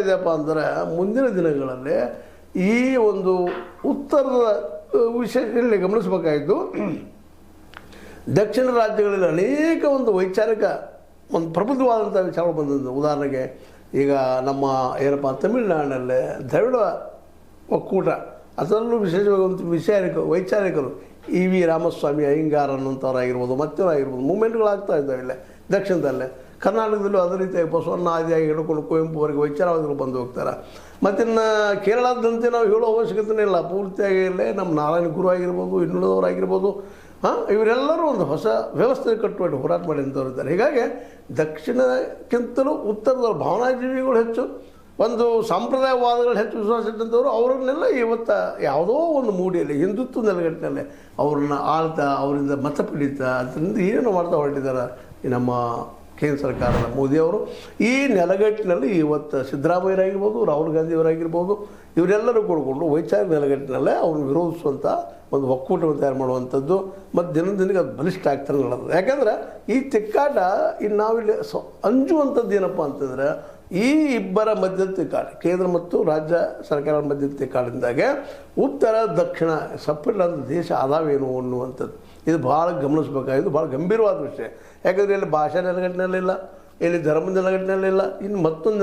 ಇದೆಯಪ್ಪ ಅಂದರೆ ಮುಂದಿನ ದಿನಗಳಲ್ಲಿ ಈ ಒಂದು ಉತ್ತರದ ವಿಷಯದಲ್ಲಿ ಗಮನಿಸಬೇಕಾಯಿತು. ದಕ್ಷಿಣ ರಾಜ್ಯಗಳಲ್ಲಿ ಅನೇಕ ಒಂದು ವೈಚಾರಿಕ ಒಂದು ಪ್ರಬುದ್ಧವಾದಂಥ ವಿಚಾರಗಳು ಬಂದದ್ದು. ಉದಾಹರಣೆಗೆ ಈಗ ನಮ್ಮ ಏನಪ್ಪ ತಮಿಳುನಾಡಿನಲ್ಲೇ ದ್ರವಿಡ ಒಕ್ಕೂಟ, ಅದರಲ್ಲೂ ವಿಶೇಷವಾಗಿ ಒಂದು ವೈಚಾರಿಕರು ವಿ ರಾಮಸ್ವಾಮಿ ಅಯ್ಯಂಗಾರ್ ಅನ್ನೋಂಥವ್ರಾಗಿರ್ಬೋದು, ಮತ್ತವರಾಗಿರ್ಬೋದು ಮೂಮೆಂಟ್ಗಳಾಗ್ತಾ ಇದ್ದಾವೆ ಇಲ್ಲೇ ದಕ್ಷಿಣದಲ್ಲೇ. ಕರ್ನಾಟಕದಲ್ಲೂ ಅದೇ ರೀತಿಯಾಗಿ ಬಸವಣ್ಣ ಆದಿಯಾಗಿ ಹಿಡ್ಕೊಂಡು ಕುವೆಂಪುವರೆಗೆ ವೈಚಾರವಾದಿಗಳು ಬಂದು ಹೋಗ್ತಾರೆ. ಮತ್ತಿನ್ನು ಕೇರಳದಂತೆ ನಾವು ಹೇಳೋ ಅವಶ್ಯಕತೆಯೇ ಇಲ್ಲ. ಪೂರ್ತಿಯಾಗಿ ಇಲ್ಲೇ ನಮ್ಮ ನಾರಾಯಣ ಗುರು ಆಗಿರ್ಬೋದು, ಇನ್ನುಳಿದವರಾಗಿರ್ಬೋದು, ಇವರೆಲ್ಲರೂ ಒಂದು ಹೊಸ ವ್ಯವಸ್ಥೆ ಕಟ್ಟುಕೊಂಡು ಹೋರಾಟ ಮಾಡಿದಂಥವ್ರು ಇದ್ದಾರೆ. ಹೀಗಾಗಿ ದಕ್ಷಿಣಕ್ಕಿಂತಲೂ ಉತ್ತರದ ಭಾವನಾಜೀವಿಗಳು ಹೆಚ್ಚು, ಒಂದು ಸಾಂಪ್ರದಾಯವಾದಗಳು ಹೆಚ್ಚು ವಿಶ್ವಾಸ ಇಟ್ಟಂಥವ್ರು ಅವರನ್ನೆಲ್ಲ ಇವತ್ತು ಯಾವುದೋ ಒಂದು ಮೂಡಿಯಲ್ಲಿ ಹಿಂದುತ್ವ ನೆಲೆಗಟ್ಟಿನಲ್ಲಿ ಅವ್ರನ್ನ ಆಳ್ತಾ, ಅವರಿಂದ ಮತ ಪಡೀತಾ, ಅದರಿಂದ ಏನೇನು ಮಾಡ್ತಾ ಹೊರಟಿದ್ದಾರೆ ಈ ನಮ್ಮ ಕೇಂದ್ರ ಸರ್ಕಾರದ ಮೋದಿಯವರು. ಈ ನೆಲಗಟ್ಟಿನಲ್ಲಿ ಇವತ್ತು ಸಿದ್ದರಾಮಯ್ಯರಾಗಿರ್ಬೋದು, ರಾಹುಲ್ ಗಾಂಧಿಯವರಾಗಿರ್ಬೋದು, ಇವರೆಲ್ಲರೂ ಕೂಡಿಕೊಂಡು ವೈಚಾರಿಕ ನೆಲಗಟ್ಟಿನಲ್ಲೇ ಅವ್ರನ್ನ ವಿರೋಧಿಸುವಂಥ ಒಂದು ಒಕ್ಕೂಟವನ್ನು ತಯಾರು ಮಾಡುವಂಥದ್ದು ಮತ್ತು ದಿನದಿನಕ್ಕೆ ಅದು ಬಲಿಷ್ಠ ಆಗ್ತಾರೆ ಹೇಳೋದು. ಯಾಕಂದರೆ ಈ ತಿಕ್ಕಾಟ ಇನ್ನು ನಾವಿಲ್ಲಿ ಅಂಜುವಂಥದ್ದು ಏನಪ್ಪ ಅಂತಂದರೆ ಈ ಇಬ್ಬರ ಮಧ್ಯದ ತಿಕ್ಕಾಟ, ಕೇಂದ್ರ ಮತ್ತು ರಾಜ್ಯ ಸರ್ಕಾರದ ಮಧ್ಯದ ತಿಕ್ಕಾಟದಿಂದಾಗೆ ಉತ್ತರ ದಕ್ಷಿಣ ಸಪ್ರೇಟ್ ಅಂತ ದೇಶ ಆದಾವೇನು ಅನ್ನುವಂಥದ್ದು ಇದು ಭಾಳ ಗಮನಿಸಬೇಕಾಗಿದ್ದು, ಭಾಳ ಗಂಭೀರವಾದ ವಿಷಯ. ಯಾಕಂದರೆ ಇಲ್ಲಿ ಭಾಷಾ ನೆಲಗಟ್ಟಿನಲ್ಲಿಲ್ಲ, ಇಲ್ಲಿ ಧರ್ಮದ ನೆಲಗಟ್ಟಿನಲ್ಲಿಲ್ಲ, ಇನ್ನು ಮತ್ತೊಂದು